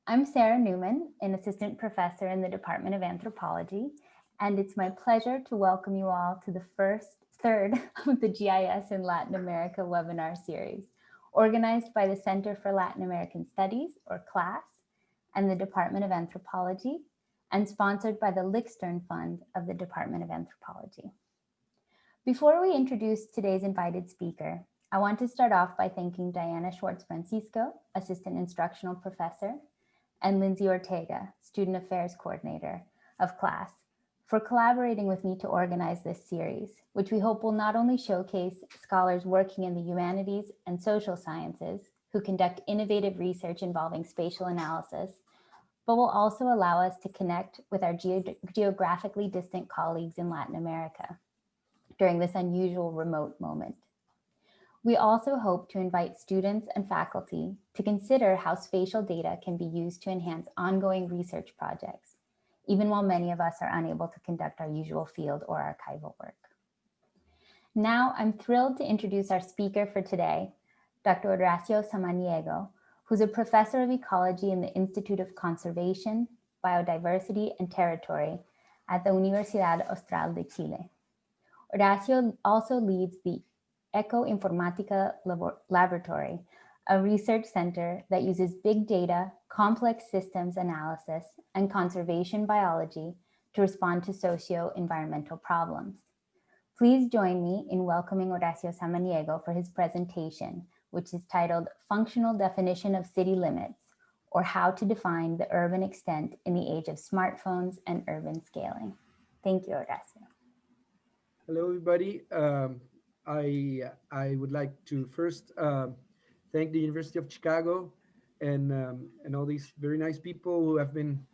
I'm Sarah Newman, an assistant professor in the Department of Anthropology, and it's my pleasure to welcome you all to the third of the GIS in Latin America webinar series, organized by the Center for Latin American Studies, or CLASS, and the Department of Anthropology, and sponsored by the Lickstern Fund of the Department of Anthropology. Before we introduce today's invited speaker, I want to start off by thanking Diana Schwartz-Francisco, Assistant Instructional Professor, and Lindsay Ortega, Student Affairs Coordinator of CLASS, for collaborating with me to organize this series, which we hope will not only showcase scholars working in the humanities and social sciences who conduct innovative research involving spatial analysis, but will also allow us to connect with our geographically distant colleagues in Latin America during this unusual remote moment. We also hope to invite students and faculty to consider how spatial data can be used to enhance ongoing research projects, even while many of us are unable to conduct our usual field or archival work. Now, I'm thrilled to introduce our speaker for today, Dr. Horacio Samaniego, who's a professor of ecology in the Institute of Conservation, Biodiversity, and Territory at the Universidad Austral de Chile. Horacio also leads the Ecoinformática Laboratory, a research center that uses big data, complex systems analysis, and conservation biology to respond to socio-environmental problems. Please join me in welcoming Horacio Samaniego for his presentation, which is titled Functional Definition of City Limits, or How to Define the Urban Extent in the Age of Smartphones and Urban Scaling. Thank you, Horacio. Hello, everybody. I would like to first thank the University of Chicago and all these very nice people who have been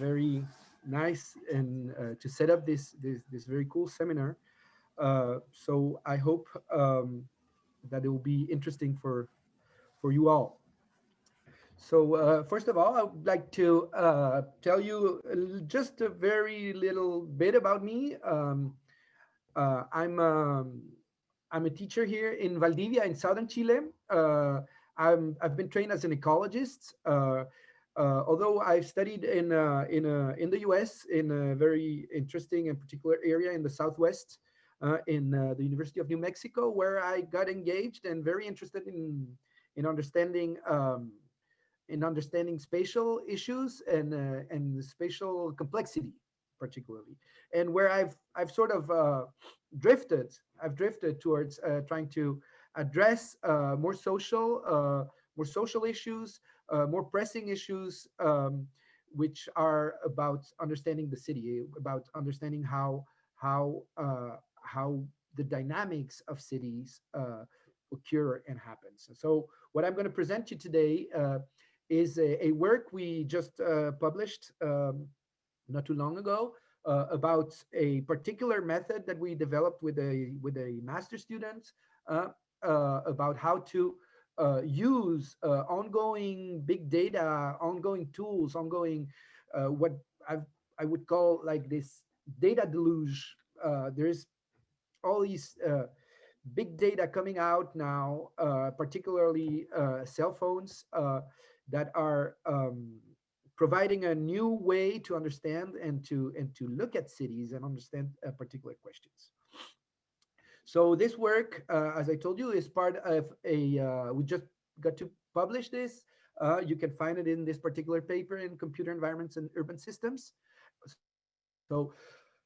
very nice and to set up this very cool seminar. So I hope that it will be interesting for you all. So first of all, I would like to tell you just a very little bit about me. Uh, I'm um, I'm a teacher here in Valdivia in southern Chile. I've been trained as an ecologist. Although I've studied in the U.S. in a very interesting and particular area in the Southwest, in the University of New Mexico, where I got engaged and very interested in understanding spatial issues and spatial complexity particularly, and where I've sort of drifted towards trying to address more social issues, more pressing issues, which are about understanding the city, about understanding how the dynamics of cities occur and happens. So what I'm going to present you today is a work we just published not too long ago about a particular method that we developed with a master student about how to use ongoing big data, ongoing tools, ongoing what I would call like this data deluge. There's all these big data coming out now, particularly cell phones that are providing a new way to understand and to look at cities and understand particular questions. So this work, as I told you, is part of we just got to publish this. You can find it in this particular paper in Computer Environments and Urban Systems. So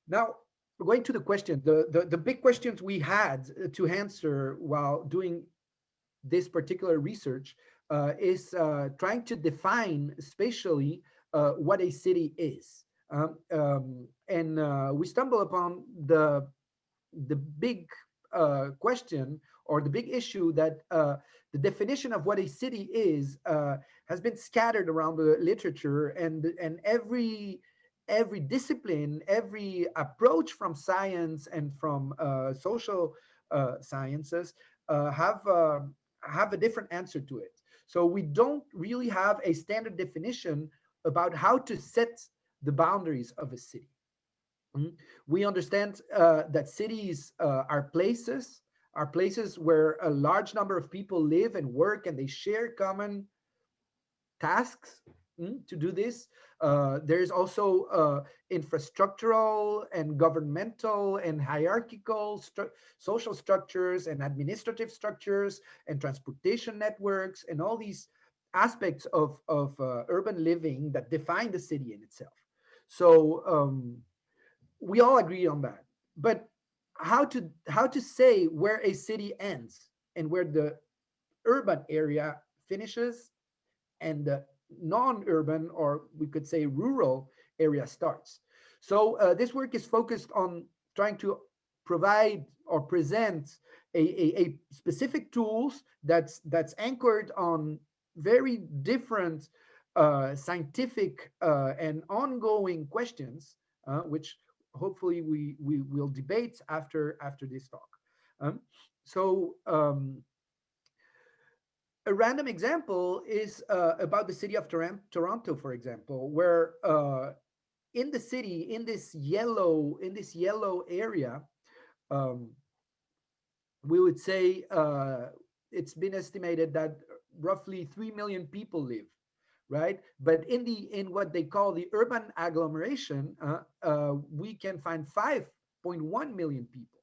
now we're going to the question, the big questions we had to answer while doing this particular research is trying to define spatially what a city is. And we stumble upon the big question or the big issue that the definition of what a city is has been scattered around the literature, and every discipline, every approach from science and from social sciences have a different answer to it. So we don't really have a standard definition about how to set the boundaries of a city. We understand that cities are places where a large number of people live and work, and they share common tasks, to do this. There's also infrastructural and governmental and hierarchical social structures and administrative structures and transportation networks and all these aspects of urban living that define the city in itself. So we all agree on that. But how to say where a city ends and where the urban area finishes and the non-urban, or we could say rural area starts. So this work is focused on trying to provide or present a specific tools that's anchored on very different scientific and ongoing questions, which hopefully we will debate after this talk. Um, so a random example is about the city of Toronto, for example, where in the city, in this yellow area, um, we would say it's been estimated that roughly 3 million people live, right? But in what they call the urban agglomeration, we can find 5.1 million people,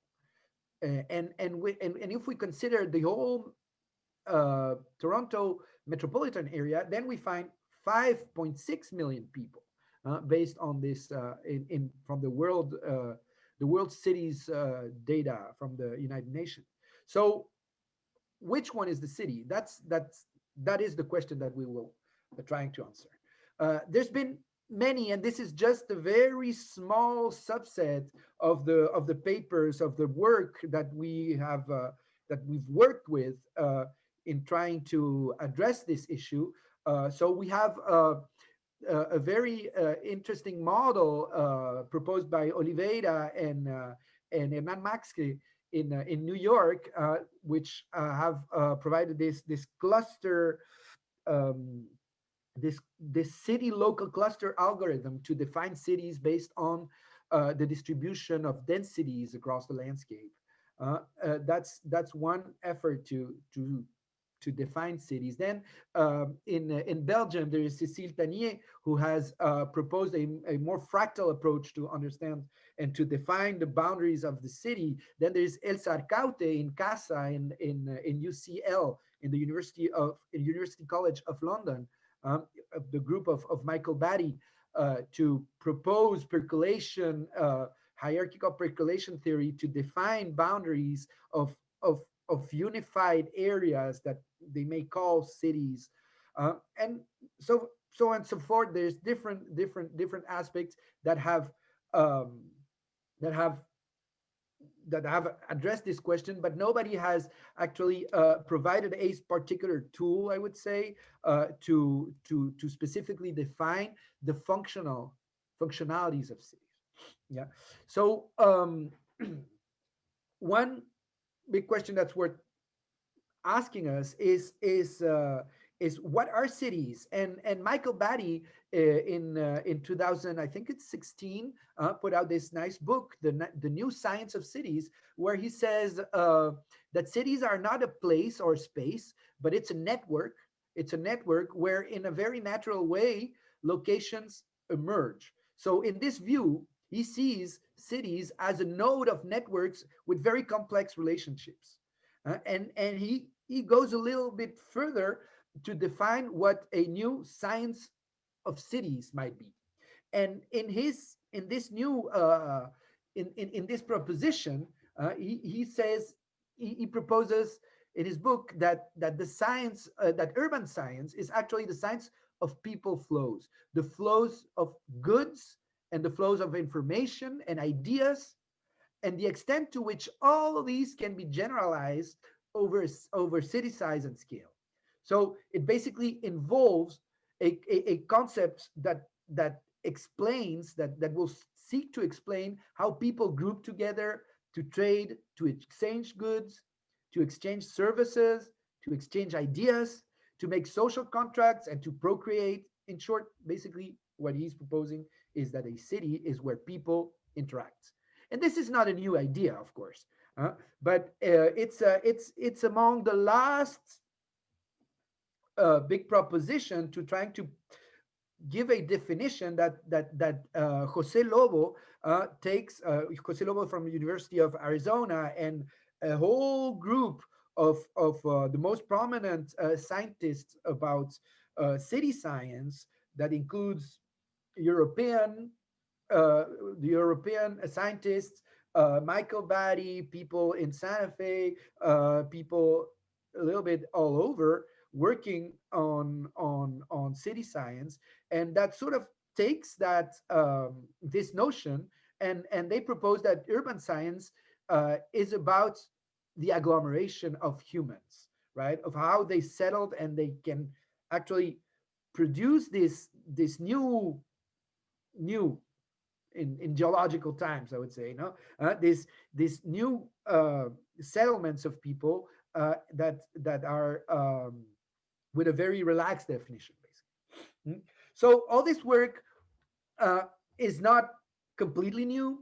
and if we consider the whole Toronto metropolitan area, then we find 5.6 million people, based on this in from the world cities data from the United Nations. So, which one is the city? That is the question that we will trying to answer. There's been many, and this is just a very small subset of the papers of the work that we've worked with in trying to address this issue. So we have a very interesting model proposed by Oliveira and Hernan Maxke in New York, which have provided this cluster, um, this city local cluster algorithm to define cities based on the distribution of densities across the landscape. That's one effort to define cities. Then in Belgium, there is Cécile Tanier, who has proposed a more fractal approach to understand and to define the boundaries of the city. Then there's Elsa Arcaute in CASA in UCL, in the University College of London, the group of Michael Batty, to propose hierarchical percolation theory to define boundaries of unified areas that they may call cities, and so on and so forth. There's different aspects that have um, that have that have addressed this question, but nobody has actually provided a particular tool, I would say, to specifically define the functionalities of cities. Yeah. So one big question that's worth asking us is what are cities? And Michael Batty in 2000, I think it's 16, put out this nice book, the New Science of Cities, where he says that cities are not a place or space, but it's a network. It's a network where, in a very natural way, locations emerge. So in this view, he sees cities as a node of networks with very complex relationships. And he goes a little bit further to define what a new science of cities might be. And in this new in this proposition, he says, he proposes in his book that the science that urban science is actually the science of people flows, the flows of goods and the flows of information and ideas, and the extent to which all of these can be generalized over city size and scale. So it basically involves a concept that explains that will seek to explain how people group together to trade, to exchange goods, to exchange services, to exchange ideas, to make social contracts, and to procreate. In short, basically, what he's proposing is that a city is where people interact. And this is not a new idea, of course, but it's among the last big proposition to trying give a definition that Jose Lobo takes. Jose Lobo from the University of Arizona and a whole group of the most prominent scientists about city science that includes European uh, the European scientists, Michael Batty, people in Santa Fe, people a little bit all over working on city science, and that sort of takes that this notion, and they propose that urban science is about the agglomeration of humans, right? Of how they settled and they can actually produce this new in geological times, I would say, this new settlements of people that are with a very relaxed definition, basically. So all this work uh, is not completely new.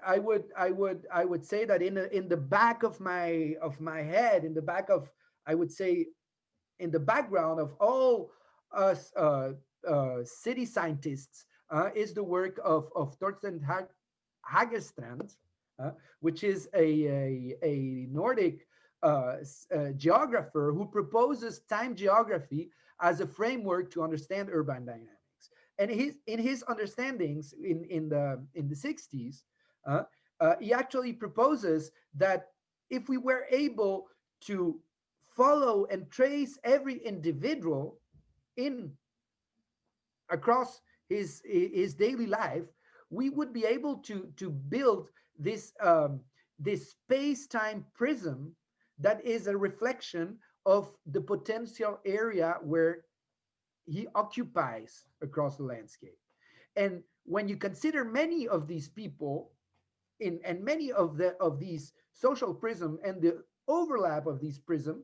I would say that in the back of my head, in the back of, I would say, in the background of all us city scientists is the work of Thorsten Hagerstrand, which is a Nordic geographer who proposes time geography as a framework to understand urban dynamics. And in his understandings in the 60s, he actually proposes that if we were able to follow and trace every individual in across his daily life, we would be able to build this space-time prism that is a reflection of the potential area where he occupies across the landscape. And when you consider many of these people in and many of these social prism and the overlap of these prism,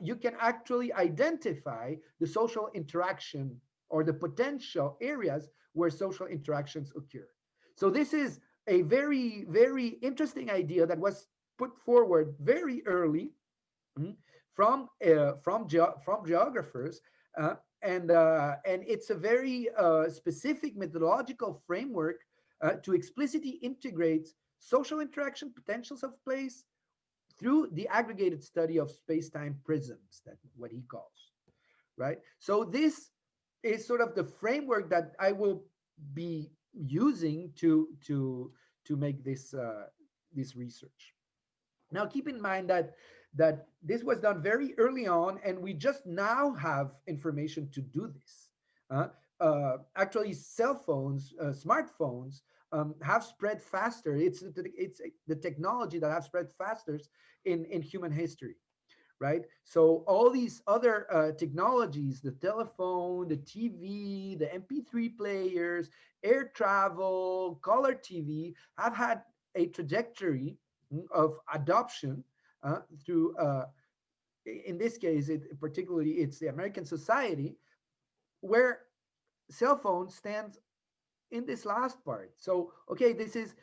you can actually identify the social interaction or the potential areas where social interactions occur. So this is a very, very interesting idea that was put forward very early, mm, from geographers, uh, and it's a very specific methodological framework to explicitly integrate social interaction potentials of place through the aggregated study of space-time prisms, that what he calls, right? So this is sort of the framework that I will be using to make this research. Now, keep in mind that this was done very early on, and we just now have information to do this. Uh, Actually, cell phones, smartphones, have spread faster. It's the technology that have spread faster in human history, right? So all these other technologies, the telephone, the TV, the MP3 players, air travel, color TV, have had a trajectory of adoption through, in this case, particularly it's the American society, where cell phone stands in this last part. So, okay, this is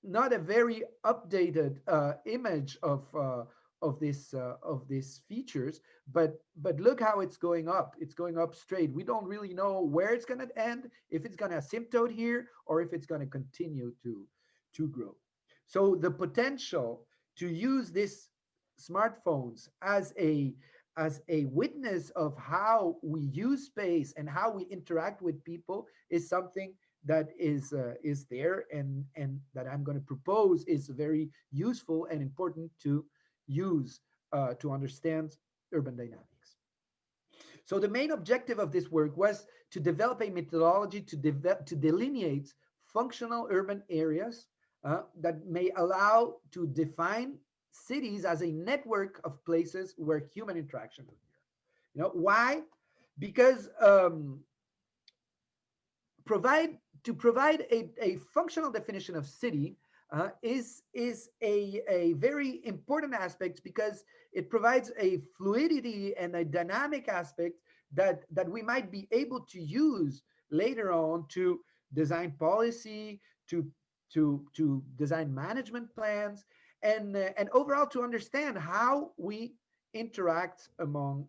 not a very updated image of these features, but look how it's going up. It's going up straight. We don't really know where it's going to end, if it's going to asymptote here or if it's going to continue to grow. So the potential to use this smartphones as a witness of how we use space and how we interact with people is something that is there, and that I'm going to propose is very useful and important to use to understand urban dynamics. So the main objective of this work was to develop a methodology to delineate functional urban areas that may allow to define cities as a network of places where human interaction occur. Why? Because provide a functional definition of city is a very important aspect, because it provides a fluidity and a dynamic aspect that we might be able to use later on to design policy, to to design management plans, and overall to understand how we interact among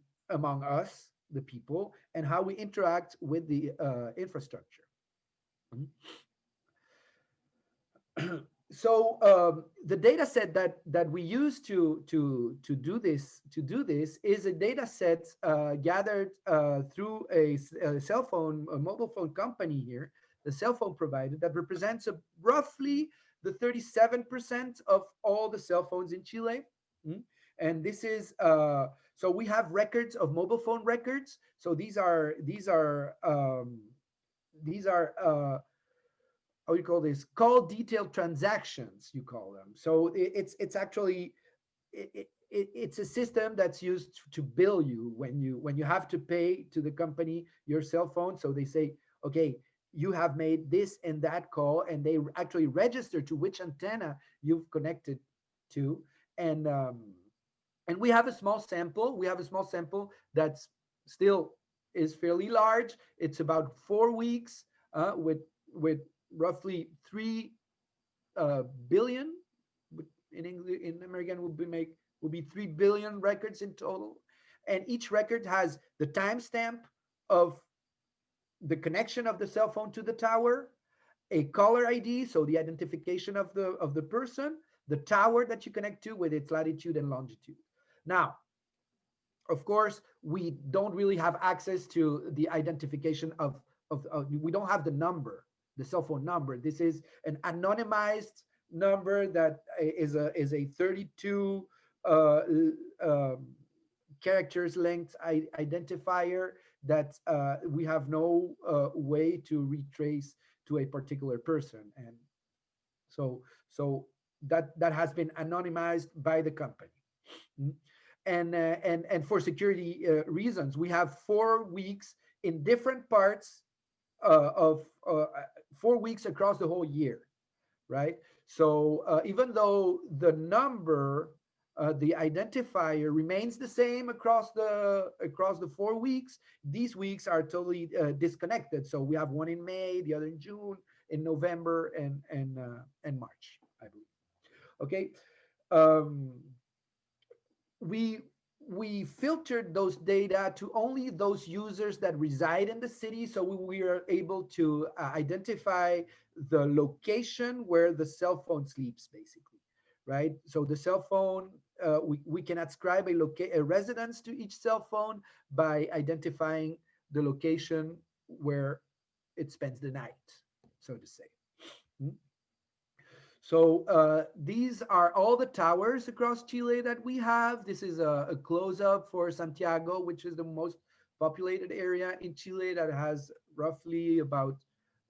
us, the people and how we interact with the infrastructure. Mhm. So the data set that we use to do this is a data set gathered through a cell phone, a mobile phone company here, the cell phone provider that represents roughly the 37% of all the cell phones in Chile. Mm. And this is so we have records of mobile phone records. So these are how you call this, call detailed transactions, you call them. So it's actually it's a system that's used to bill you when you have to pay to the company your cell phone. So they say, okay, you have made this and that call, and they actually register to which antenna you've connected to. And um, and we have a small sample that's still is fairly large. It's about 4 weeks, with roughly 3 billion. In English, in American, will be 3 billion records in total, and each record has the timestamp of the connection of the cell phone to the tower, a caller ID, so the identification of the person, the tower that you connect to with its latitude and longitude. Now, of course, we don't really have access to the identification of we don't have the number, the cell phone number. This is an anonymized number that is a 32 uh, um, characters length identifier that we have no way to retrace to a particular person. And so that has been anonymized by the company. Mm. And for security reasons, we have 4 weeks in different parts of 4 weeks across the whole year, right? So even though the number, the identifier remains the same across the 4 weeks, these weeks are totally disconnected. So we have one in May, the other in June, in November, and March, I believe. Okay. Um, we we filtered those data to only those users that reside in the city, so we are able to identify the location where the cell phone sleeps, basically, right? So the cell phone, we can ascribe a residence to each cell phone by identifying the location where it spends the night, so to say. Mm. So these are all the towers across Chile that we have. This is a close-up for Santiago, which is the most populated area in Chile, that has roughly about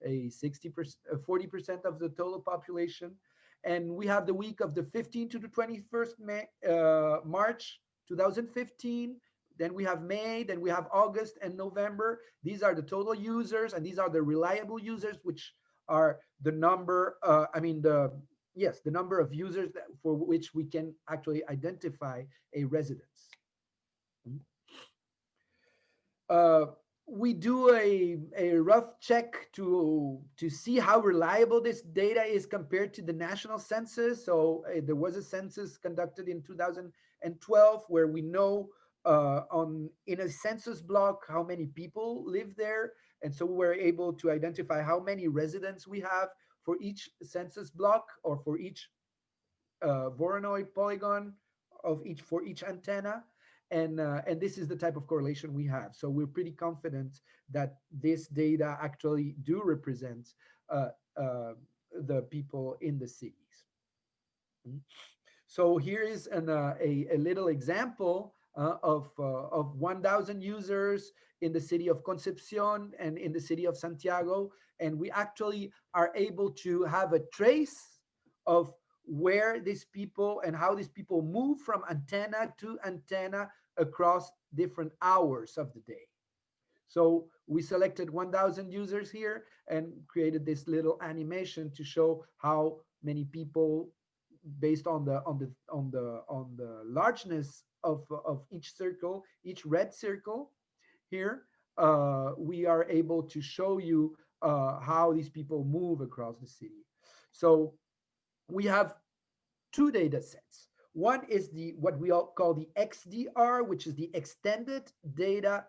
a 60%, 40% of the total population. And we have the week of the 15th to the 21st March 2015. Then we have May, then we have August and November. These are the total users, and these are the reliable users, which are the number, the number of users for which we can actually identify a residence. Mm. Uh, we do a rough check to see how reliable this data is compared to the national census. So there was a census conducted in 2012 where we know on in a census block how many people live there, and so we're able to identify how many residents we have for each census block, or for each Voronoi polygon for each antenna. And this is the type of correlation we have. So we're pretty confident that this data actually do represent uh, uh, the people in the cities. Mm. So here is a little example of 1,000 users in the city of Concepcion and in the city of Santiago. And we actually are able to have a trace of where these people and how these people move from antenna to antenna across different hours of the day. So we selected 1,000 users here and created this little animation to show how many people, based on the largeness of each circle, each red circle here. We are able to show you how these people move across the city. So we have two data sets. One is the what we all call the XDR, which is the extended data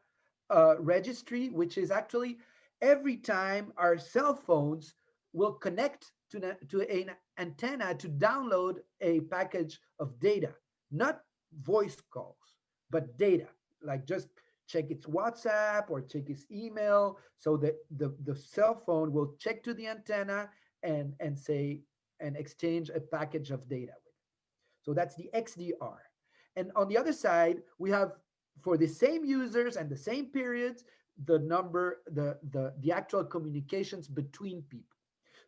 registry, which is actually every time our cell phones will connect to an antenna to download a package of data, not voice calls, but data, like just check its WhatsApp or check its email, so that the cell phone will check to the antenna and say and exchange a package of data with. So that's the XDR. And on the other side, we have for the same users and the same periods, the number, the actual communications between people.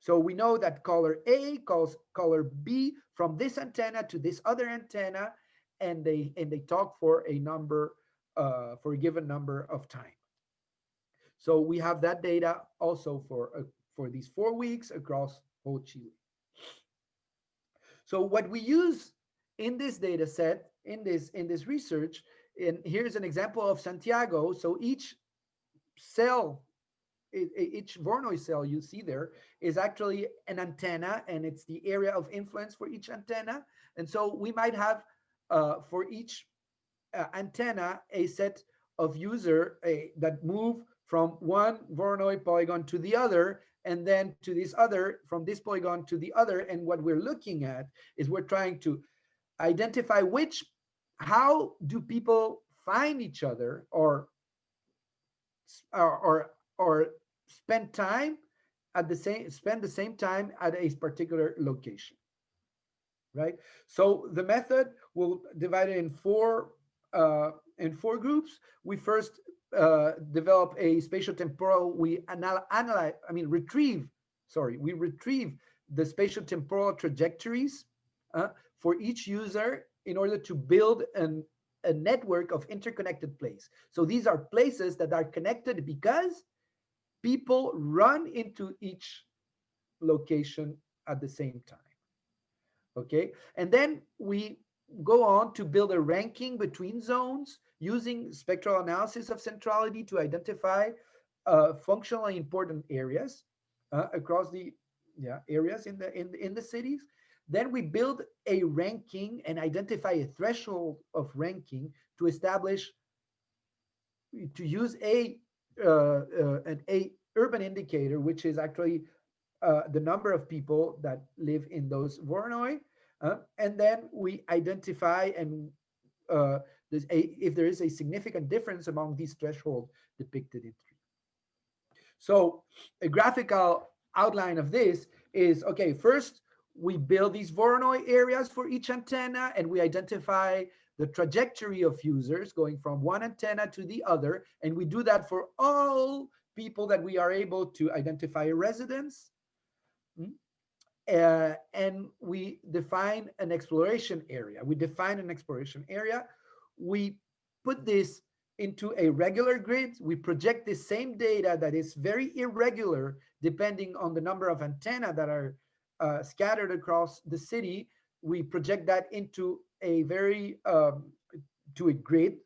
So we know that caller A calls caller B from this antenna to this other antenna, and they talk for a number for a given number of time. So we have that data also for these 4 weeks across whole Chile. So what we use in this data set, in this research, and here's an example of Santiago. So each cell, each Voronoi cell you see there is actually an antenna, and it's the area of influence for each antenna. And so we might have for each antenna a set of user that move from one Voronoi polygon to the other, and then to this other, from this polygon to the other. And what we're looking at is we're trying to identify how do people find each other, or spend the same time at a particular location, right? So the method will divide it in four groups. We first develop a spatial temporal. We analyze, I mean, retrieve. Sorry, we retrieve the spatial temporal trajectories for each user in order to build a network of interconnected places. So these are places that are connected because people run into each location at the same time. Okay, and then we go on to build a ranking between zones using spectral analysis of centrality to identify functionally important areas across the areas in the cities. Then we build a ranking and identify a threshold of ranking to establish, to use an urban indicator, which is actually the number of people that live in those Voronoi. And then we identify and if there is a significant difference among these thresholds depicted in three. So a graphical outline of this is, okay, first we build these Voronoi areas for each antenna, and we identify the trajectory of users going from one antenna to the other. And we do that for all people that we are able to identify a residence. And we define an exploration area. We put this into a regular grid. We project the same data that is very irregular depending on the number of antenna that are scattered across the city. We project that into a to a grid,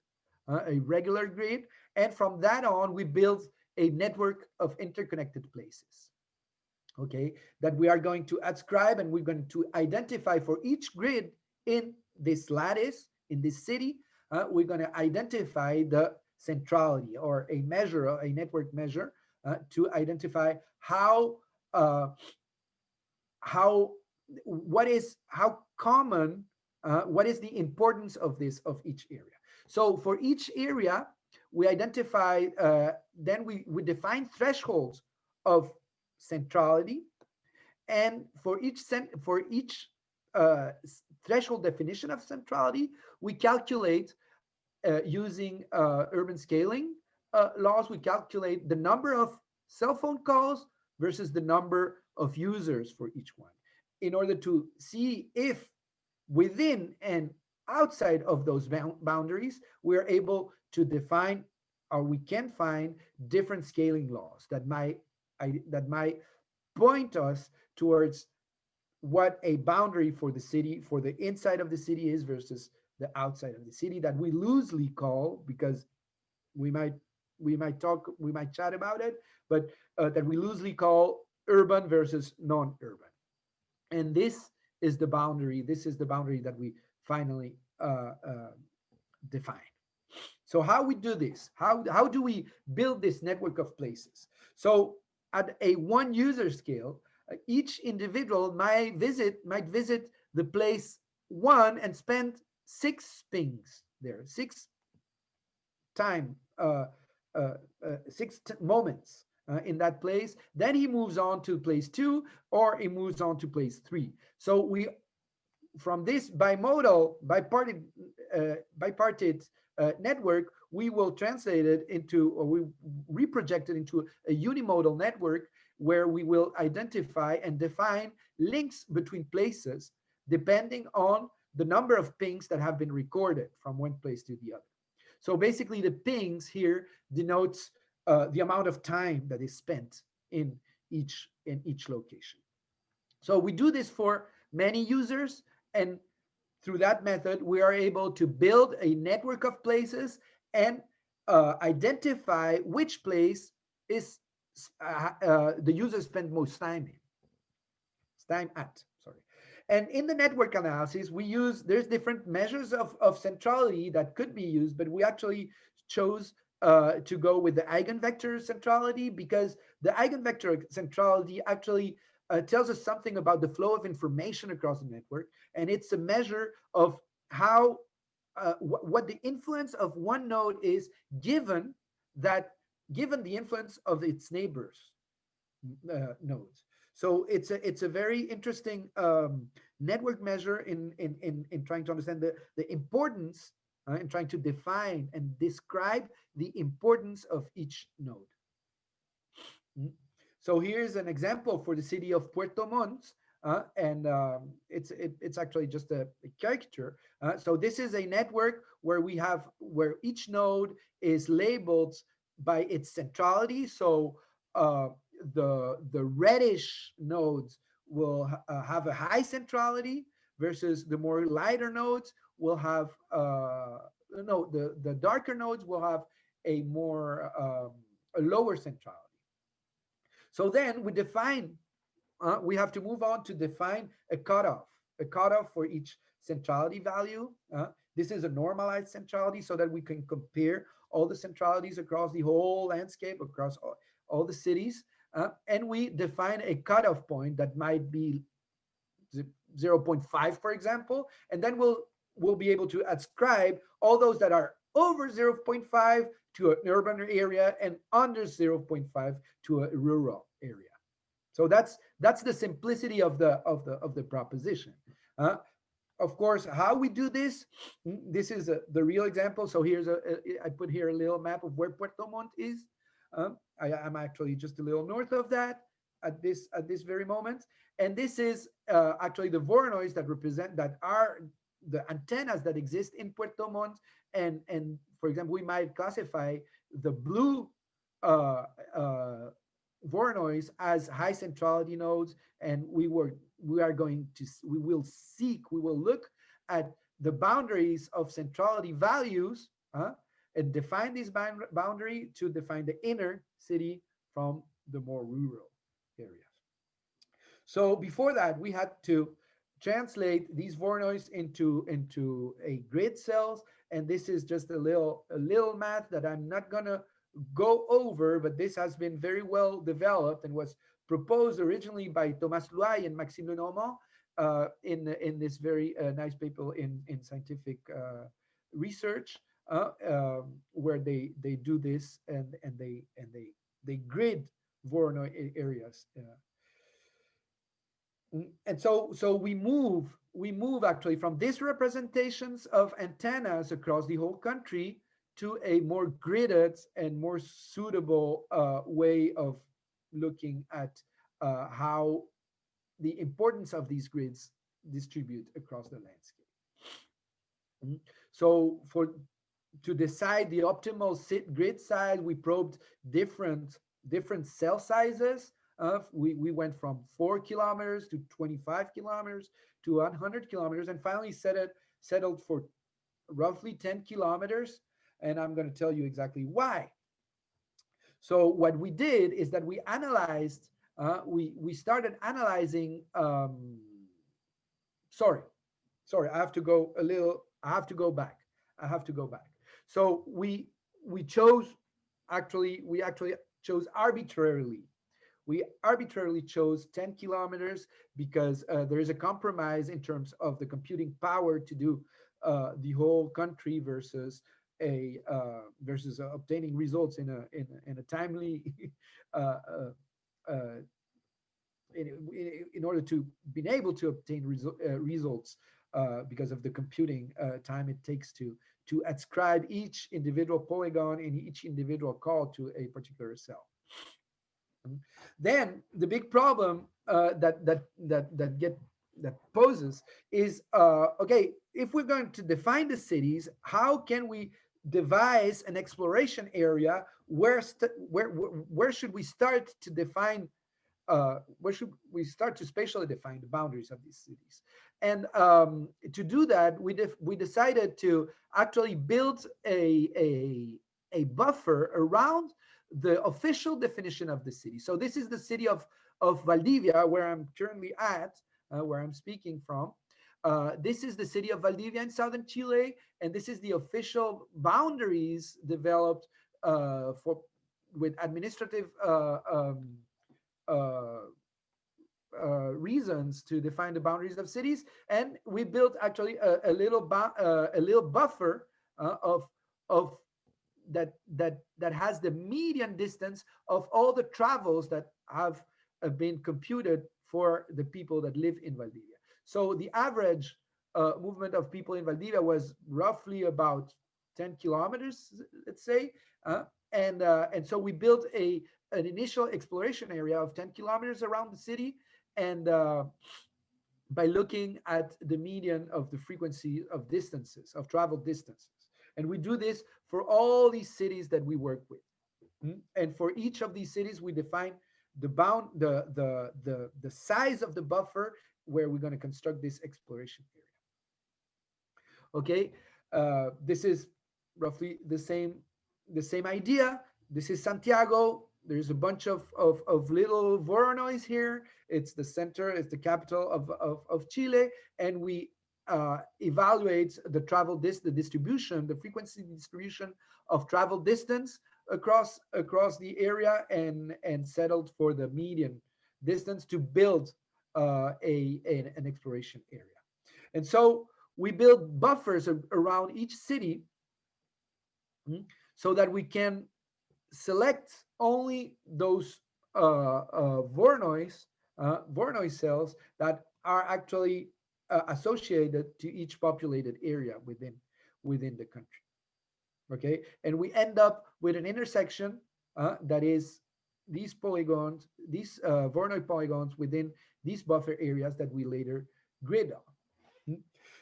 a regular grid. And from that on, we build a network of interconnected places, okay, that we are going to ascribe, and we're going to identify for each grid in this lattice, in this city. We're going to identify the centrality, or a measure, a network measure, to identify how common, what is the importance of each area. So for each area, we identify, then we define thresholds of centrality, and for each threshold definition of centrality, we calculate using urban scaling laws. We calculate the number of cell phone calls versus the number of users for each one, in order to see if within and outside of those boundaries we're able to define, or we can find different scaling laws that might point us towards what a boundary for the city, for the inside of the city is versus the outside of the city, that we loosely call, because we might chat about it, but that we loosely call urban versus non-urban. And this is the boundary that we finally define. So how we do this? How do we build this network of places? So at a one user scale, each individual might visit the place one and spend six pings there, six time moments in that place. Then he moves on to place two, or he moves on to place three. So we from this bipartite network, we will translate it into, or we reproject it into a unimodal network where we will identify and define links between places depending on the number of pings that have been recorded from one place to the other. So basically, the pings here denotes the amount of time that is spent in each location. So we do this for many users, and through that method, we are able to build a network of places and identify which place is the user spend most time at. Sorry. And in the network analysis, there's different measures of centrality that could be used, but we actually chose to go with the eigenvector centrality, because the eigenvector centrality actually tells us something about the flow of information across the network, and it's a measure of how what the influence of one node is given that given the influence of its neighbors nodes. So it's a very interesting network measure in trying to understand the importance, in trying to define and describe the importance of each node. Mm. So here's an example for the city of Puerto Montt, and it's actually just a caricature. So this is a network where each node is labeled by its centrality. So uh, the reddish nodes will have a high centrality, versus the more lighter nodes will have no the darker nodes will have a lower centrality. So then we have to move on to define a cutoff for each centrality value. This is a normalized centrality so that we can compare all the centralities across the whole landscape, across all the cities. And we define a cutoff point that might be 0. 0.5, for example, and then we'll be able to ascribe all those that are over 0. 0.5 to an urban area and under 0. 0.5 to a rural area. So that's the simplicity of the proposition. Uh, of course, how we do this, this is the real example. So I put here a little map of where Puerto Montt is. I'm actually just a little north of that at this very moment. And this is actually the Voronoi that are the antennas that exist in Puerto Montt. And for example, we might classify the blue uh, uh, Voronoi as high centrality nodes, and we will look at the boundaries of centrality values, and define this boundary to define the inner city from the more rural areas. So before that, we had to translate these Voronoi into a grid cells, and this is just a little math that I'm not gonna go over, but this has been very well developed and was proposed originally by Thomas Loy and Maxime Lenormand in this very nice paper in scientific research, where they do this, and they grid Voronoi areas. And so we move actually from these representations of antennas across the whole country to a more gridded and more suitable way of looking at how the importance of these grids distribute across the landscape. Mhm. So to decide the optimal grid size, we probed different cell sizes. We went from 4 kilometers to 25 kilometers to 100 kilometers, and finally settled for roughly 10 kilometers. And I'm going to tell you exactly why. So what we did is that we started analyzing. Sorry, I have to go back. So we chose we actually chose arbitrarily. We arbitrarily chose 10 kilometers because there is a compromise in terms of the computing power to do the whole country versus a obtaining results in a timely uh, uh, uh, in order to being able to obtain results because of the computing time it takes to ascribe each individual polygon and each individual call to a particular cell. Then the big problem that poses is okay, if we're going to define the cities, how can we devise an exploration area where should we start to define where should we start to spatially define the boundaries of these cities? And to do that, we decided to actually build a buffer around the official definition of the city. So this is the city of Valdivia, where I'm currently at, where I'm speaking from. This is the city of Valdivia in southern Chile, and this is the official boundaries developed for with administrative uh, reasons to define the boundaries of cities, and we built actually a little buffer of of that has the median distance of all the travels that have been computed for the people that live in Valdivia. So the average movement of people in Valdivia was roughly about 10 kilometers, let's say, uh, and so we built an initial exploration area of 10 kilometers around the city, and by looking at the median of the frequency of distances, of travel distances. And we do this for all these cities that we work with. And for each of these cities, we define the size of the buffer where we're going to construct this exploration area. Okay, this is roughly the same idea. This is Santiago. There's a bunch of little Voronoi here. It's the center, it's the capital of Chile, and we evaluate the the distribution, the frequency distribution of travel distance across the area, and settled for the median distance to build an exploration area. And so we build buffers around each city, so that we can select only those Voronoi cells that are actually associated to each populated area within the country. Okay, and we end up with an intersection that is these polygons, these Voronoi polygons within these buffer areas that we later grid on.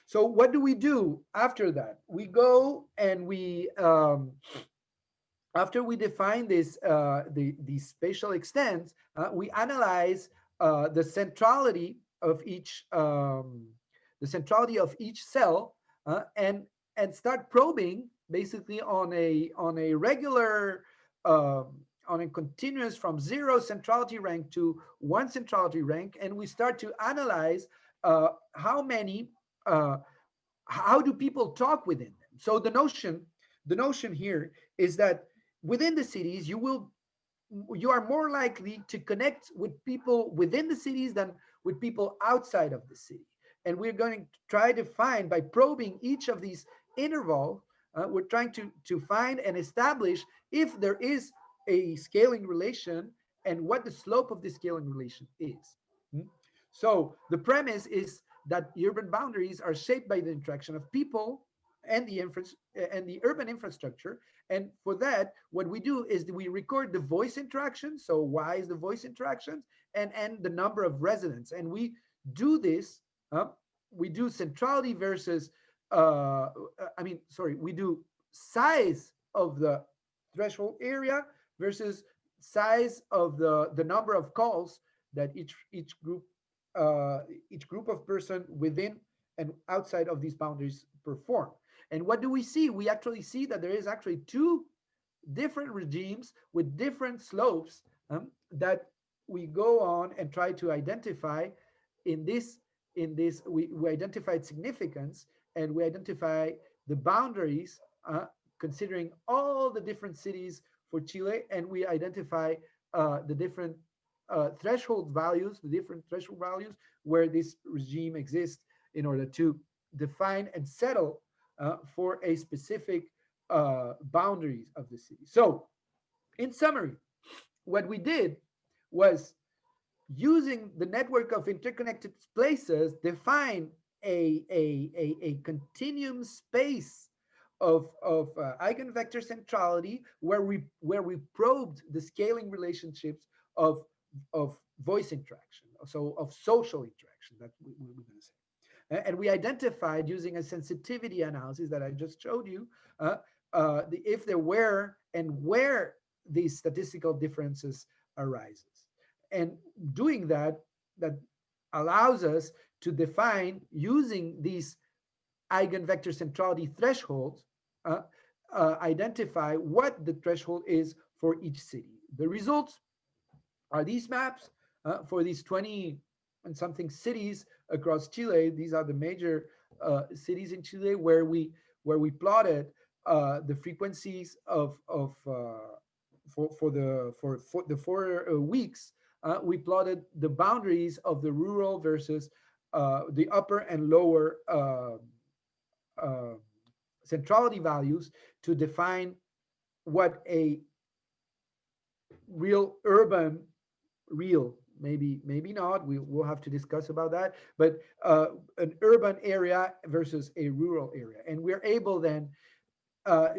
So what do we do after that? We go and we after we define these spatial extents, we analyze the centrality of each cell, and start probing basically on a regular on a continuous from 0 centrality rank to 1 centrality rank, and we start to analyze how many how do people talk within them. So the notion here is that within the cities you are more likely to connect with people within the cities than with people outside of the city. And we're going to try to find, by probing each of these intervals, we're trying to find and establish if there is a scaling relation and what the slope of the scaling relation is. So the premise is that urban boundaries are shaped by the interaction of people and the urban infrastructure. And for that, what we do is we record the voice interaction. So Y is the voice interactions, and the number of residents. And we do this, we do centrality versus, we do size of the threshold area versus size of the number of calls that each group of person within and outside of these boundaries perform. And what do we see? We actually see that there is actually two different regimes with different slopes that we go on and try to identify we identified significance, and we identify the boundaries considering all the different cities for Chile, and we identify the different threshold values, the different threshold values where this regime exists in order to define and settle for a specific boundaries of the city. So, in summary, what we did was using the network of interconnected places, define a continuum space of eigenvector centrality where we probed the scaling relationships of voice interaction, so of social interaction, that we're going to say. And we identified using a sensitivity analysis that I just showed you, if there were and where these statistical differences arises. And doing that, that allows us to define, using these eigenvector centrality thresholds, identify what the threshold is for each city. The results are these maps for these 20 and something cities across Chile. These are the major cities in Chile where we plotted the frequencies for the 4 weeks. We plotted the boundaries of the rural versus the upper and lower uh, centrality values to define what a real urban, real, maybe not, we will have to discuss about that, but an urban area versus a rural area. And we're able then uh,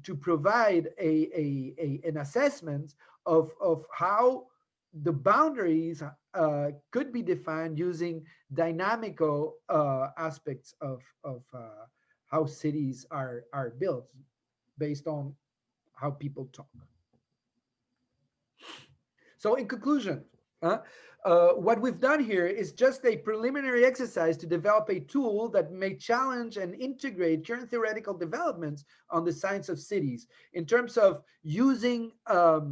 to provide an assessment of how the boundaries could be defined using dynamical aspects of how cities are built based on how people talk. So in conclusion, what we've done here is just a preliminary exercise to develop a tool that may challenge and integrate current theoretical developments on the science of cities in terms of using a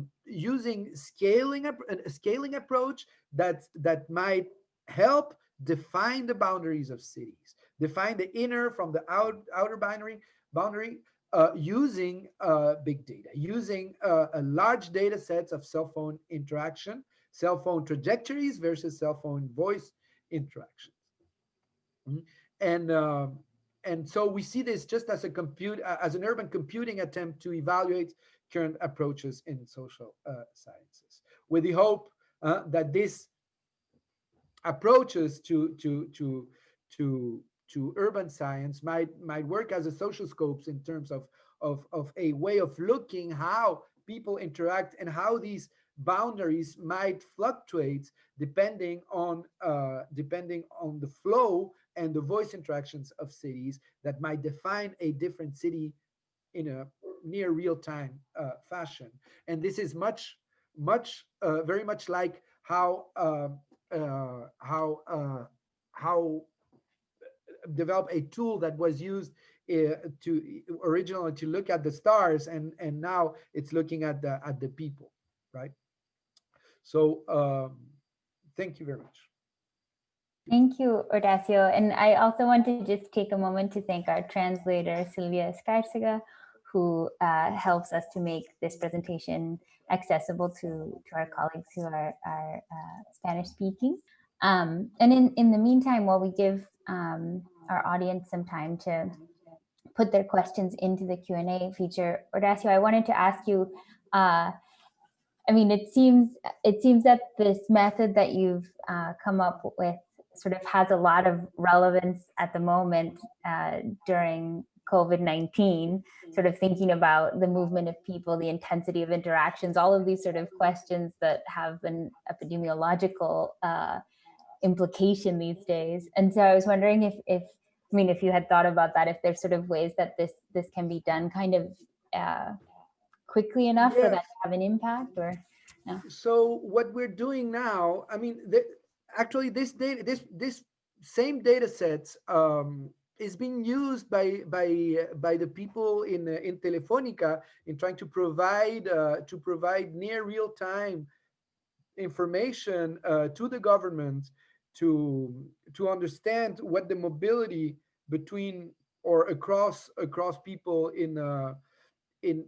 scaling approach that might help define the boundaries of cities, define the inner from the outer boundary, using big data, using a large data sets of cell phone interaction, cell phone trajectories versus cell phone voice interactions. Mhm. And so we see this just as as an urban computing attempt to evaluate current approaches in social sciences, with the hope that this approaches to urban science might work as a social scopes in terms of a way of looking how people interact and how these boundaries might fluctuate depending on the flow and the voice interactions of cities that might define a different city in a near real time fashion. And this is very much like how uh, how uh, how develop a tool that was used to originally to look at the stars, and now it's looking at the people, right? So thank you very much. Thank you, Horacio. And I also want to just take a moment to thank our translator, Silvia Escarcega, who helps us to make this presentation accessible to our colleagues who are Spanish speaking. And in the meantime, while we give our audience some time to put their questions into the Q&A feature, Horacio, I wanted to ask you, I mean, it seems that this method that you've come up with sort of has a lot of relevance at the moment during COVID-19, sort of thinking about the movement of people, the intensity of interactions, all of these sort of questions that have an epidemiological implication these days. And so I was wondering if if you had thought about that, if there's sort of ways that this can be done kind of quickly enough for that Yes. to have an impact, or no? So what we're doing now, I mean, actually this data, this same data sets is being used by the people in Telefonica in trying to provide near real time information to the government to understand what the mobility between or across people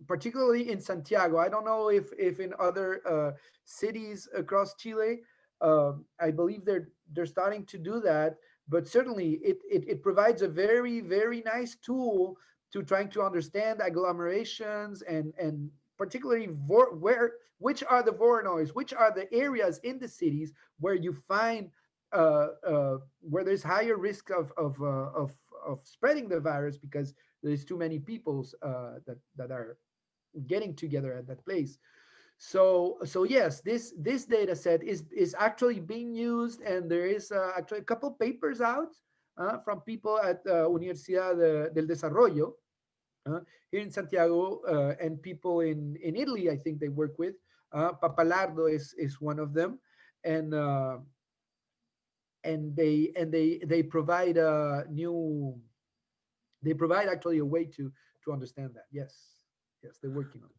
particularly in Santiago. I don't know if in other cities across Chile. I believe they're starting to do that, but certainly it provides a very nice tool to trying to understand agglomerations and particularly which are the voronoi, which are the areas in the cities where you find where there's higher risk of spreading the virus because there's too many peoples that are getting together at that place. So yes, this data set is actually being used, and there is actually a couple papers out from people at Universidad del Desarrollo here in Santiago, and people in Italy. I think they work with Papalardo is one of them, and they provide a new they provide actually a way to understand that. Yes, yes, they're working on it.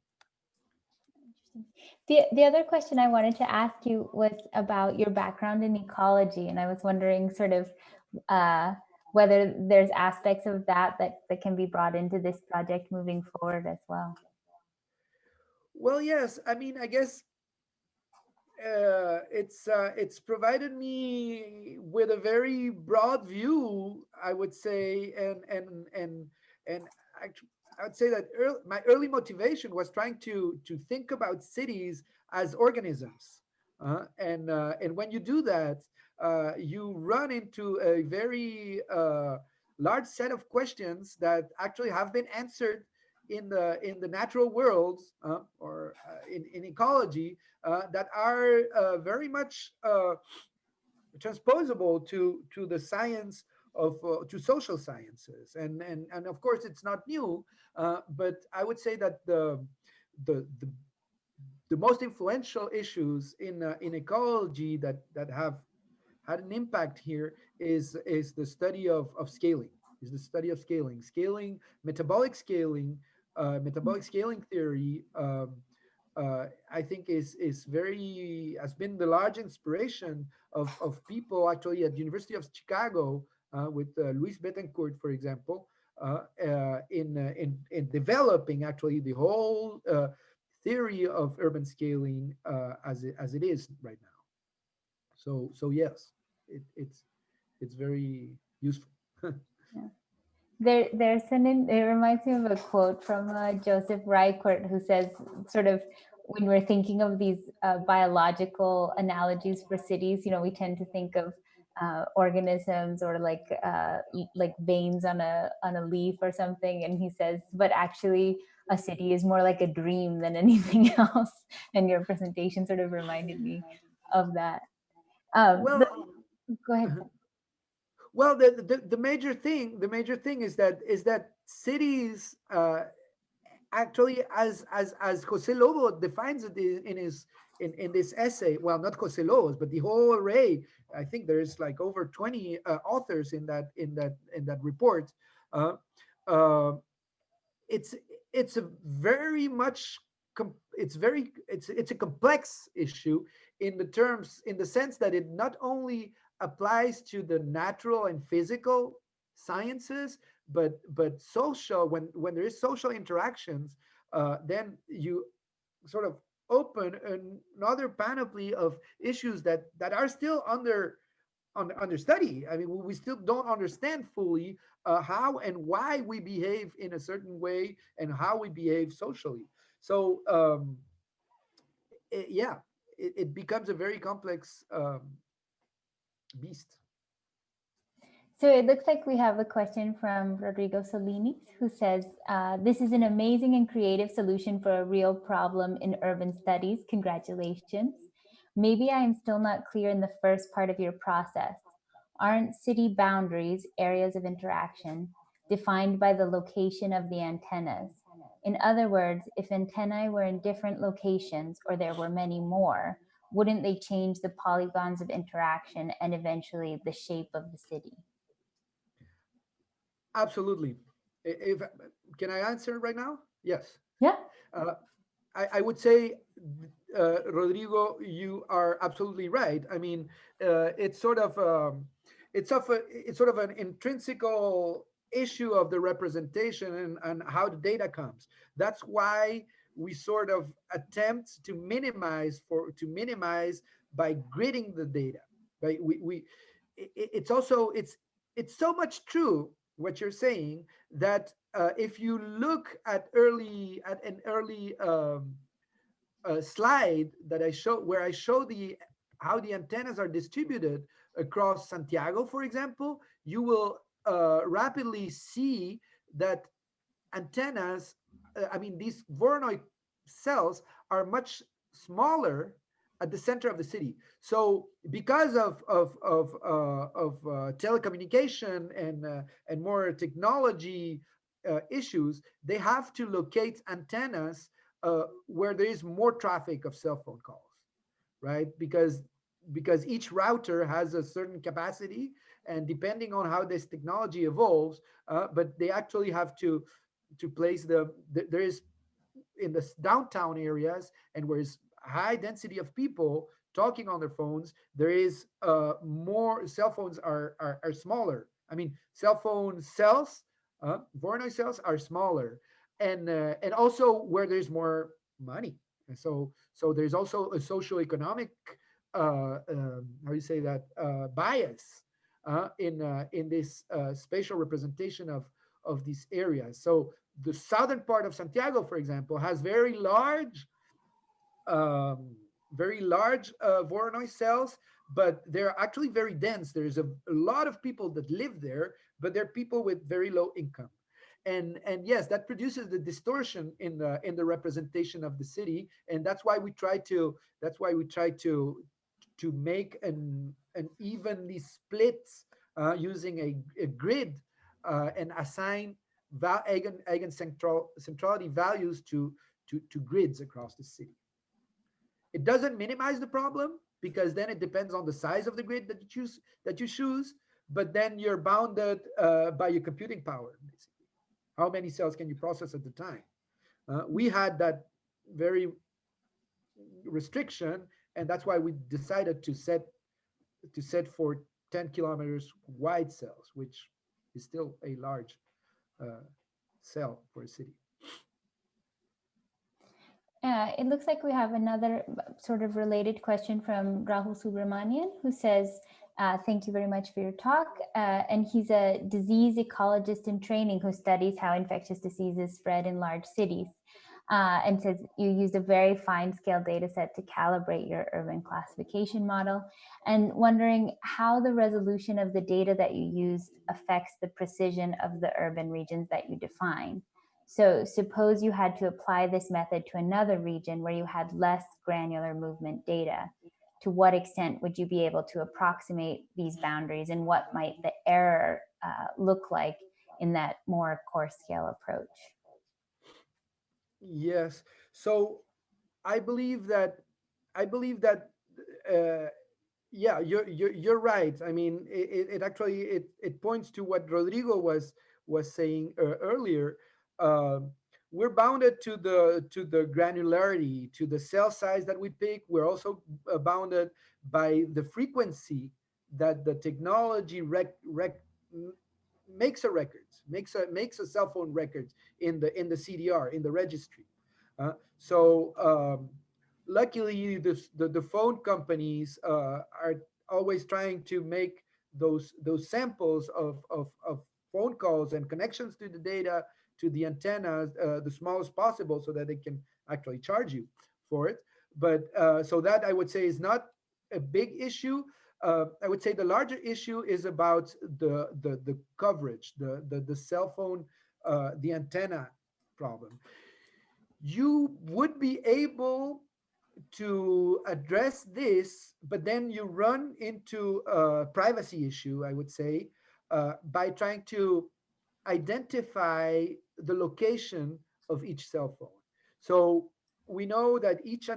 The other question I wanted to ask you was about your background in ecology, and I was wondering sort of uh, whether there's aspects of that can be brought into this project moving forward as well. Well, yes, I mean, I guess it's provided me with a very broad view, I would say, and actually, I would say that my early motivation was trying to think about cities as organisms, and when you do that, you run into a very large set of questions that actually have been answered in the natural worlds or in ecology that are very much transposable to the science of to social sciences, and of course it's not new, but I would say that the the, the most influential issues in ecology that have had an impact here is the study of scaling, is the study of scaling, metabolic scaling theory. I think is very has been the large inspiration of people actually at University of Chicago with Luis Betancourt, for example, in developing actually the whole theory of urban scaling as it is right now. So yes, it's very useful. Yeah. It reminds me of a quote from Joseph Reichert, who says, sort of, when we're thinking of these biological analogies for cities, we tend to think of organisms or like veins on a leaf or something. And he says, but actually, a city is more like a dream than anything else. And your presentation sort of reminded me of that. Um, Well, the, Go ahead. well, the major thing is that cities actually, as Jose Lobo defines it in this essay. Well, not Jose Lobos, but the whole array. I think there's like over 20 authors in that report. Uh, uh, it's it's a very much it's a complex issue in the sense that it not only applies to the natural and physical sciences, but social, when there is social interactions, then you sort of open another panoply of issues that are still under study. I mean, we still don't understand fully how and why we behave in a certain way and how we behave socially. So yeah, it becomes a very complex beast. So it looks like we have a question from Rodrigo Solinis, who says, this is an amazing and creative solution for a real problem in urban studies. Congratulations. Maybe I am still not clear in the first part of your process. Aren't city boundaries, areas of interaction, defined by the location of the antennas? In other words, if antennae were in different locations or there were many more, wouldn't they change the polygons of interaction and eventually the shape of the city? Absolutely. If can I answer right now? Yes. Yeah. Uh, I would say, Rodrigo, you are absolutely right. I mean, it's sort of it's sort of an intrinsical issue of the representation and how the data comes. That's why we sort of attempt to minimize by gridding the data. Right? It's also it's so much true what you're saying that if you look at an early slide that I show where I show the how the antennas are distributed across Santiago, for example, you will rapidly see that antennas, I mean, these Voronoi cells are much smaller at the center of the city. So because of telecommunication and more technology issues, they have to locate antennas where there is more traffic of cell phone calls, right? Because each router has a certain capacity, and depending on how this technology evolves, but they actually have to place there is in the downtown areas and where is high density of people talking on their phones, there is more cell phones are smaller. I mean, cell phone cells, Voronoi cells are smaller, and also where there's more money. And so there's also a socioeconomic how you say that bias in this spatial representation of these areas. So the southern part of Santiago, for example, has um, very large Voronoi cells, but they're actually very dense. There's a lot of people that live there, but they're people with very low income. And yes, that produces the distortion in the representation of the city, and that's why we try to make an evenly split using a grid and assign centrality values to grids across the city. It doesn't minimize the problem because then it depends on the size of the grid that you choose, but then you're bounded by your computing power, basically. How many cells can you process at the time? We had that very restriction, and that's why we decided to set for 10 kilometers wide cells, which is still a large uh, cell for a city. It looks like we have another sort of related question from Rahul Subramanian, who says, thank you very much for your talk. And he's a disease ecologist in training who studies how infectious diseases spread in large cities. And says you used a very fine scale data set to calibrate your urban classification model, and wondering how the resolution of the data that you used affects the precision of the urban regions that you define. So suppose you had to apply this method to another region where you had less granular movement data. To what extent would you be able to approximate these boundaries, and what might the error look like in that more coarse scale approach? Yes. So I believe that I believe that uh, yeah, you're right. I mean, it actually it points to what Rodrigo was saying earlier. Um we're bounded to the granularity, to the cell size that we pick. We're also bounded by the frequency that the technology makes a records, makes a cell phone records in the CDR, in the registry. So luckily, the phone companies are always trying to make those samples of phone calls and connections to the data to the antennas the smallest possible, so that they can actually charge you for it. But so that I would say is not a big issue. I would say the larger issue is about the coverage, the cell phone, the antenna problem. You would be able to address this, but then you run into a privacy issue, I would say, by trying to identify the location of each cell phone. So we know that each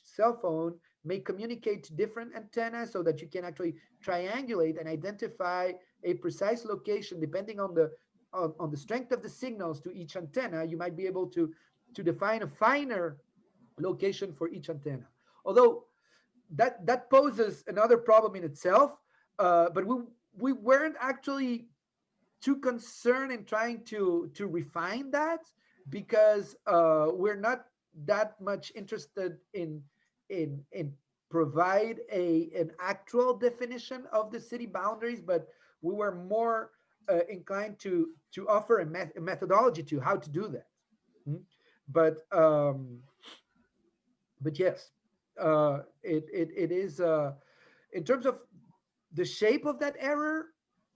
cell phone may communicate to different antennas, so that you can actually triangulate and identify a precise location depending on the strength of the signals to each antenna. You might be able to define a finer location for each antenna. Although that poses another problem in itself, but we weren't actually too concerned in trying to refine that, because we're not that much interested in provide an actual definition of the city boundaries, but we were more inclined to offer a methodology to how to do that. Mm. But yes, it is in terms of the shape of that error.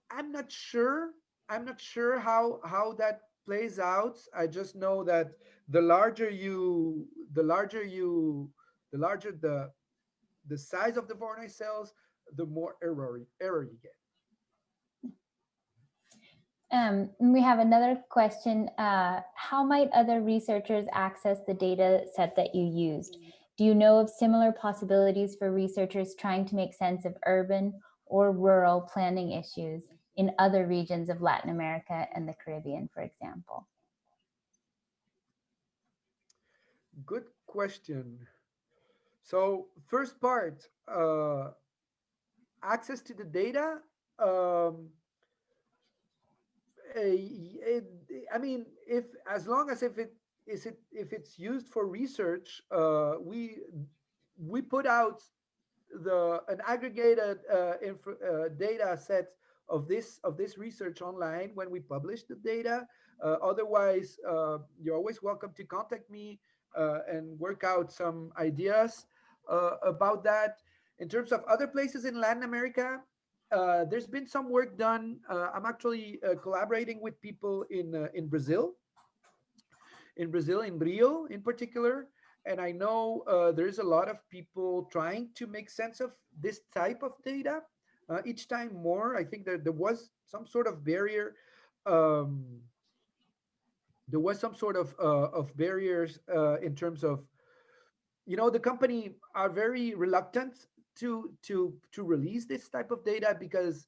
I'm not sure. I'm not sure how that plays out. I just know that the larger you, the larger you, the larger the size of the Voronoi cells, the more error you get. We have another question. How might other researchers access the data set that you used? Do you know of similar possibilities for researchers trying to make sense of urban or rural planning issues in other regions of Latin America and the Caribbean, for example? Good question. So first part, access to the data. Um, it, I mean, if as long as if it's used for research, we put out the an aggregated data set of this research online when we publish the data. Otherwise, you're always welcome to contact me and work out some ideas about that. In terms of other places in Latin America, there's been some work done. I'm actually collaborating with people in Brazil, in Rio in particular. And I know there's a lot of people trying to make sense of this type of data. Each time more, I think there was some sort of barrier. Um, there was some sort of barriers in terms of, the company are very reluctant to release this type of data, because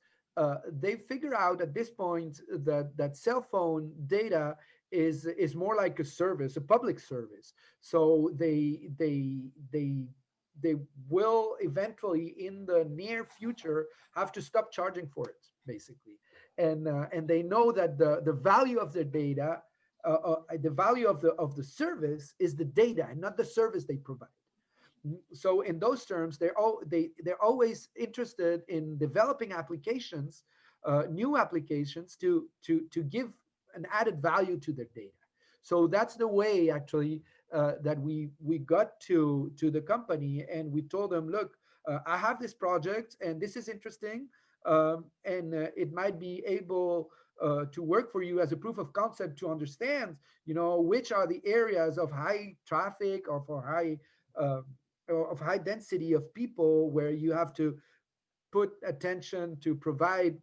they figure out at this point that cell phone data is more like a service, a public service. So they will eventually in the near future have to stop charging for it, basically. And they know that the value of their data, the value of the service is the data and not the service they provide. So in those terms, they're always interested in developing applications, new applications to give an added value to their data. So that's the way actually that we got to the company, and we told them, look, I have this project and this is interesting, and it might be able to work for you as a proof of concept to understand, which are the areas of high traffic or for uh, of high density of people where you have to put attention to provide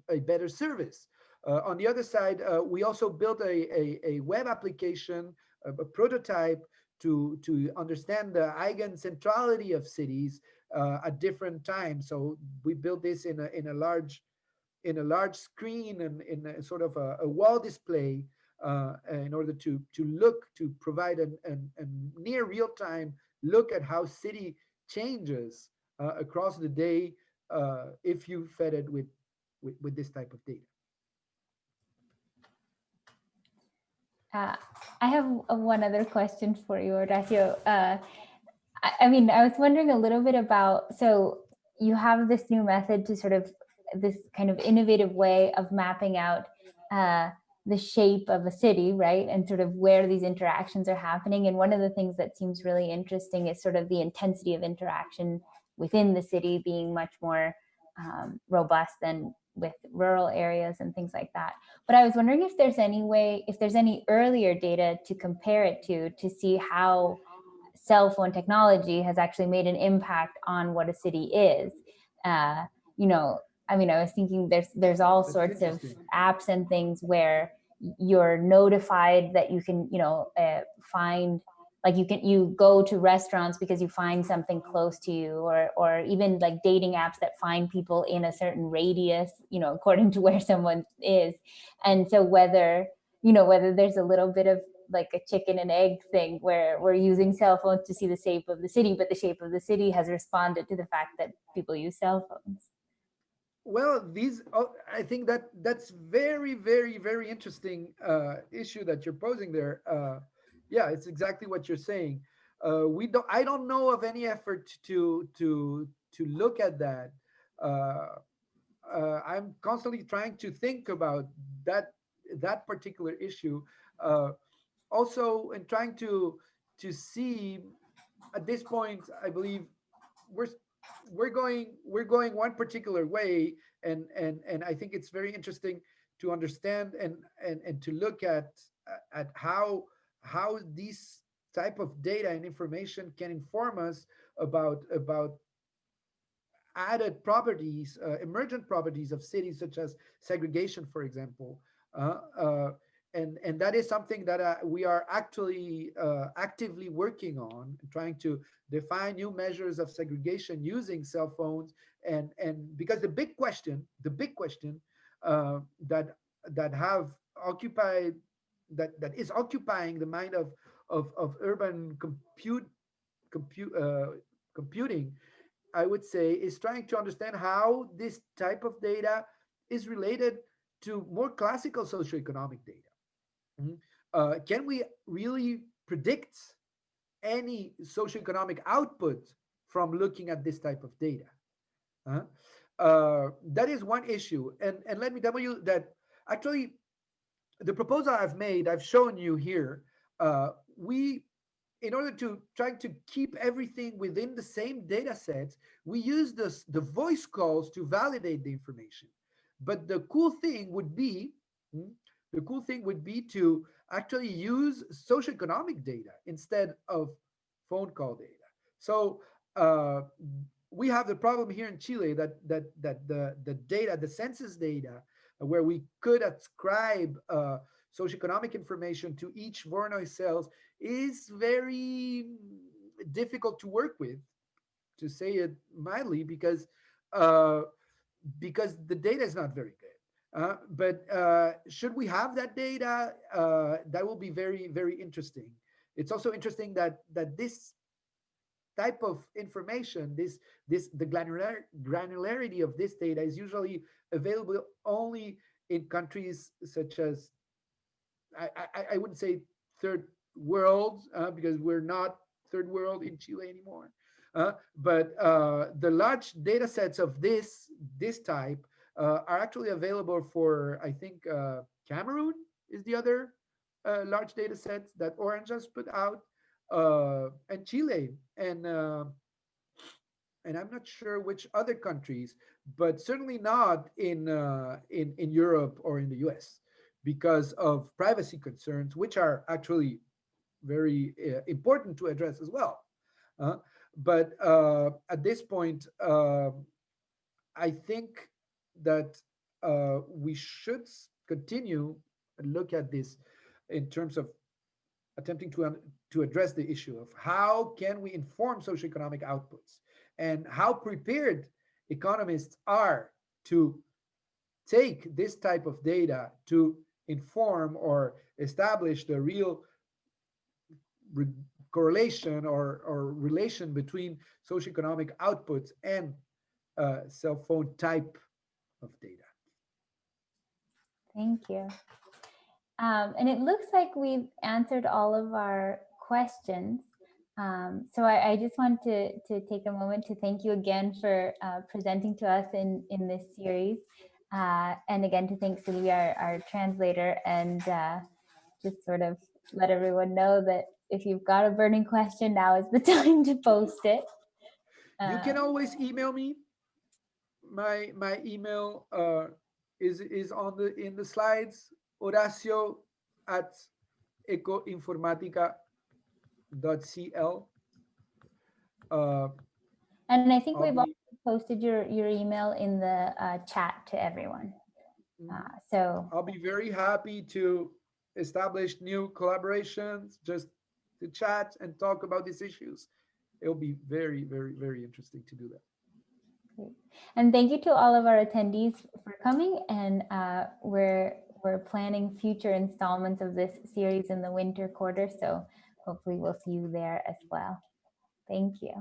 a better service. On the other side, we also built a web application, a prototype to understand the eigencentrality of cities at different times. So we built this in a large screen and in a sort of a wall display, in order to provide a near real time look at how city changes across the day, if you fed it with this type of data. Uh, I have one other question for you, Horacio. I mean, I was wondering a little bit about, so you have this new method to sort of, this kind of innovative way of mapping out the shape of a city, right? And sort of where these interactions are happening. And one of the things that seems really interesting is sort of the intensity of interaction within the city being much more robust than with rural areas and things like that. But I was wondering if there's any way, if there's any earlier data to compare it to see how cell phone technology has actually made an impact on what a city is. Uh, you know, I mean, I was thinking there's all That's sorts of interesting. apps and things where you're notified that you can, find, like you go to restaurants because you find something close to you, or even like dating apps that find people in a certain radius, according to where someone is. And so whether there's a little bit of like a chicken and egg thing where we're using cell phones to see the shape of the city, but the shape of the city has responded to the fact that people use cell phones. Well, these, oh, I think that that's very, very, very interesting issue that you're posing there. Yeah, it's exactly what you're saying. I don't know of any effort to look at that. Uh, I'm constantly trying to think about that that particular issue. Uh, Also, in trying to see at this point, I believe we're we're going one particular way, and I think it's very interesting to understand and to look at how these type of data and information can inform us about added properties, emergent properties of cities, such as segregation, for example. Uh, uh, and that is something that we are actually actively working on, trying to define new measures of segregation using cell phones. And because the big question that have occupied that is occupying the mind of urban compute computing, I would say, is trying to understand how this type of data is related to more classical socioeconomic data. Mhm. Can we really predict any socioeconomic output from looking at this type of data? Uh, that is one issue. And let me tell you that actually the proposal I've made, I've shown you here. We, in order to try to keep everything within the same data sets, we use the voice calls to validate the information. But hmm, the cool thing would be to actually use socioeconomic data instead of phone call data. So uh, we have the problem here in Chile that the data, the census data, where we could ascribe socioeconomic information to each Voronoi cells, is very difficult to work with, to say it mildly, uh, because the data is not very good. But should we have that data, that will be very, very interesting. It's also interesting that this type of information, this the granularity of this data is usually available only in countries such as, I wouldn't say third world, because we're not third world in Chile anymore. But the large data sets of this type are actually available for, I think, Cameroon is the other large data set that Orange has put out, and Chile, and I'm not sure which other countries, but certainly not in Europe or in the US, because of privacy concerns, which are actually very important to address as well. But at this point, I think that we should continue and look at this in terms of attempting to address the issue of how can we inform socioeconomic outputs, and how prepared economists are to take this type of data to inform or establish the real re- correlation or relation between socioeconomic outputs and cell phone type of data. Thank you. And it looks like we've answered all of our questions. So I just want to take a moment to thank you again for presenting to us in this series. And again, to thank Sylvia, our translator, and just sort of let everyone know that if you've got a burning question, now is the time to post it. You can always email me. My email is on the in the slides. Horacio at ecoinformatica.cl. Uh, And I think I'll we've also be posted your email in the chat to everyone. mhm. So I'll be very happy to establish new collaborations, just to chat and talk about these issues. It'll be very, very, very interesting to do that. great. And thank you to all of our attendees for coming. And we're planning future installments of this series in the winter quarter. So hopefully we'll see you there as well. Thank you.